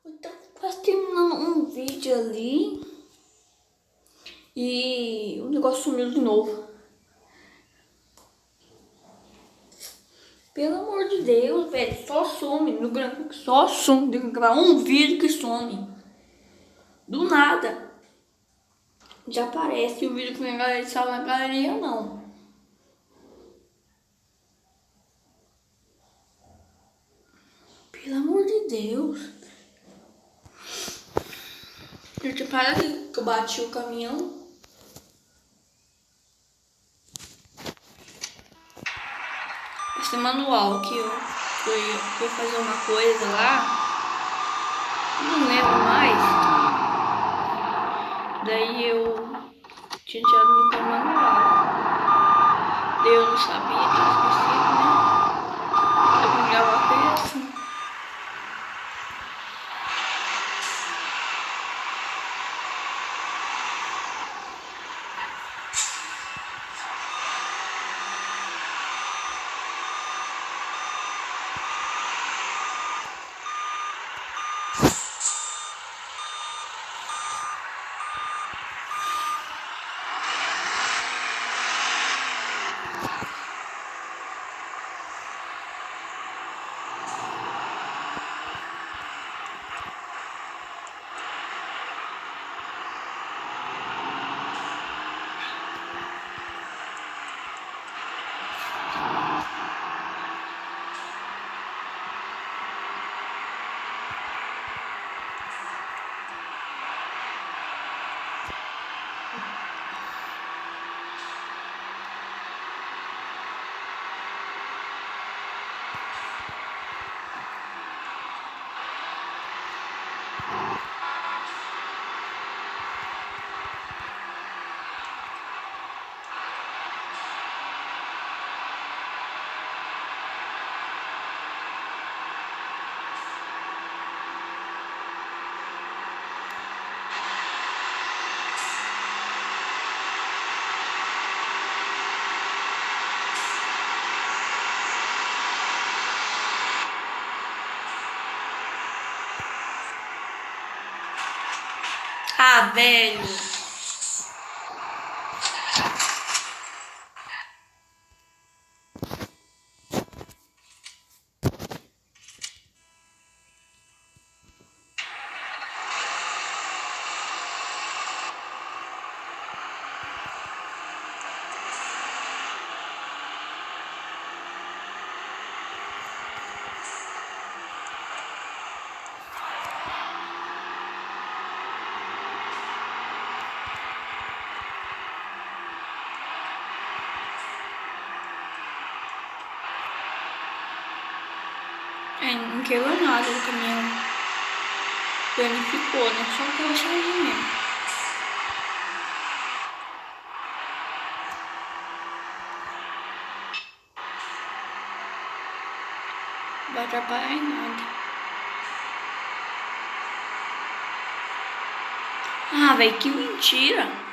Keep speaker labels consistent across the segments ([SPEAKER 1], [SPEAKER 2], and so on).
[SPEAKER 1] Então, quase terminando um vídeo ali e o negócio sumiu de novo. Pelo amor de Deus, velho, só some no gráfico, só some. Tem que gravar um vídeo que some. Do nada. Já aparece o vídeo que a galera salva na galeria, não. Pelo amor de Deus. Gente, para que eu bati o caminhão. Esse manual que eu fui fazer uma coisa lá. Não lembro mais. Daí eu tinha tirado no manual. Daí eu não sabia, tinha esquecido, né? Eu vou gravar com assim. Ah, velho. Não quebrou nada do caminhão. Danificou, né? Só aquela chavinha mesmo. Não vai atrapalhar em nada. Ah, velho, que mentira.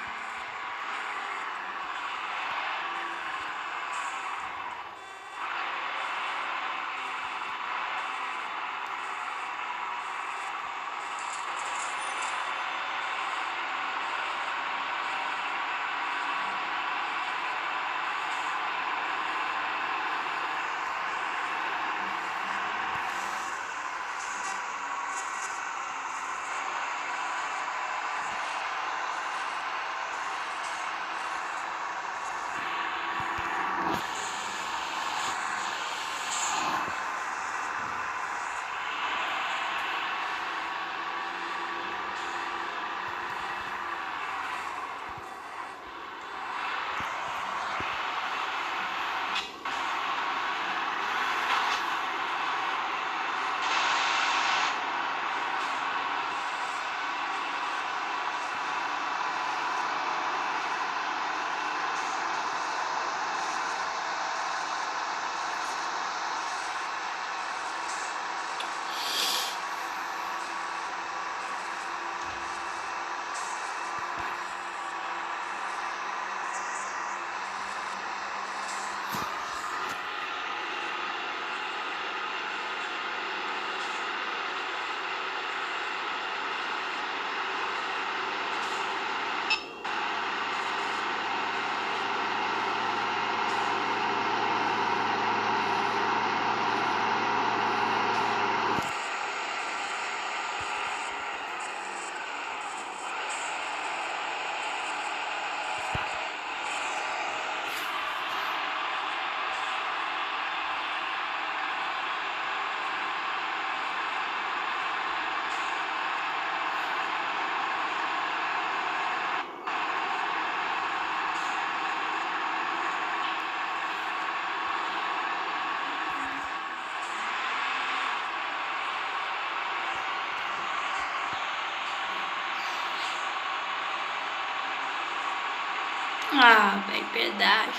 [SPEAKER 1] Ah, velho, pedágio.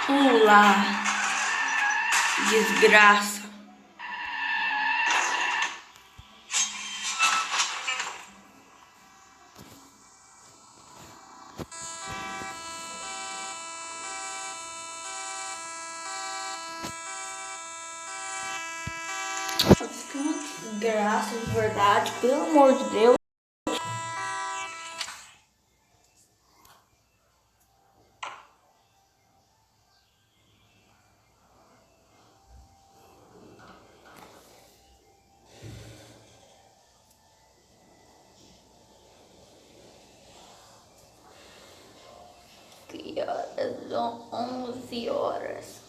[SPEAKER 1] Pula. Desgraça. Que uma desgraça de verdade, pelo amor de Deus. Que horas? São 11 horas.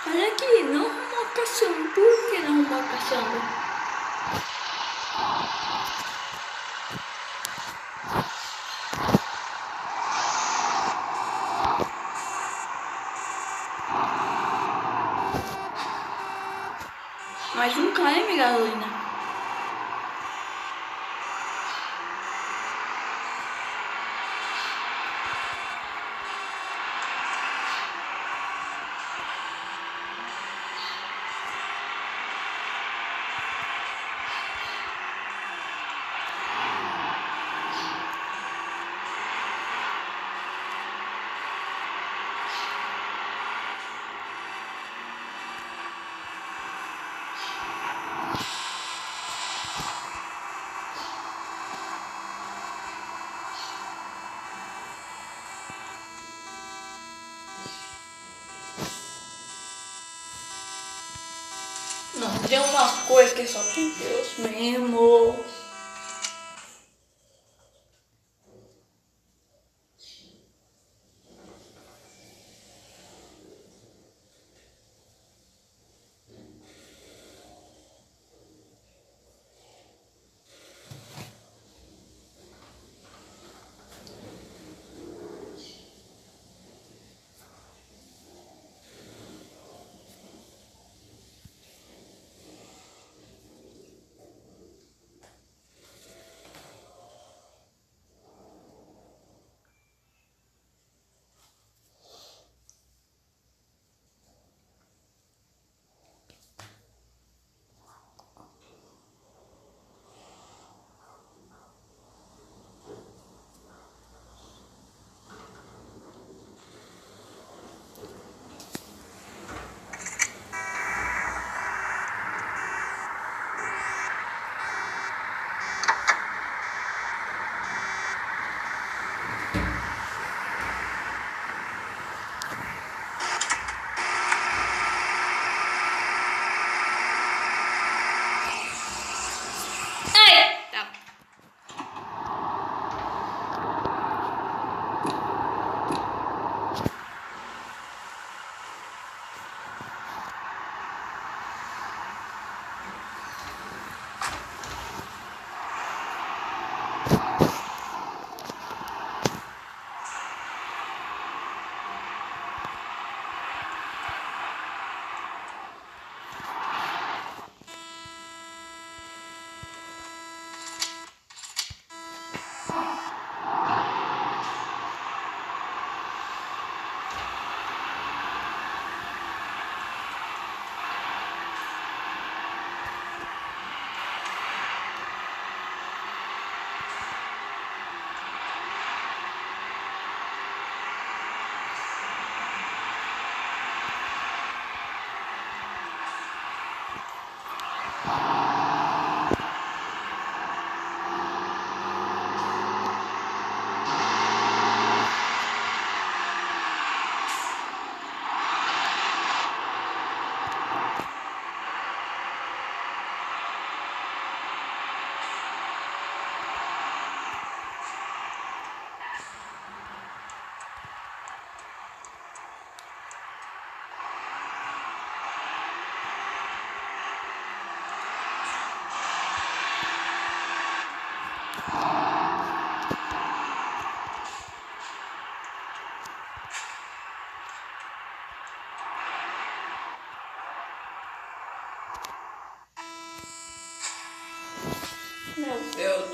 [SPEAKER 1] Olha aqui, não arrumou a caçamba. Por que não arrumou a caçamba? Mais um KM, gasolina. Não, tem uma coisa que só tem Deus mesmo.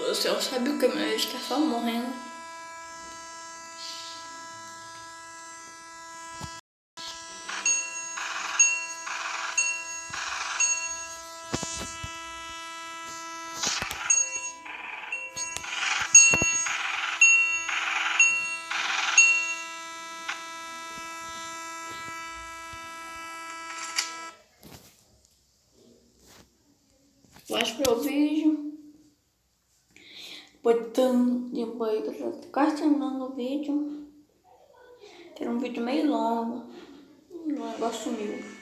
[SPEAKER 1] do céu, sabe o que meu ex tá só morrendo? Faz pro vídeo. Depois que eu tô quase terminando o vídeo. Tem um vídeo meio longo. O negócio sumiu.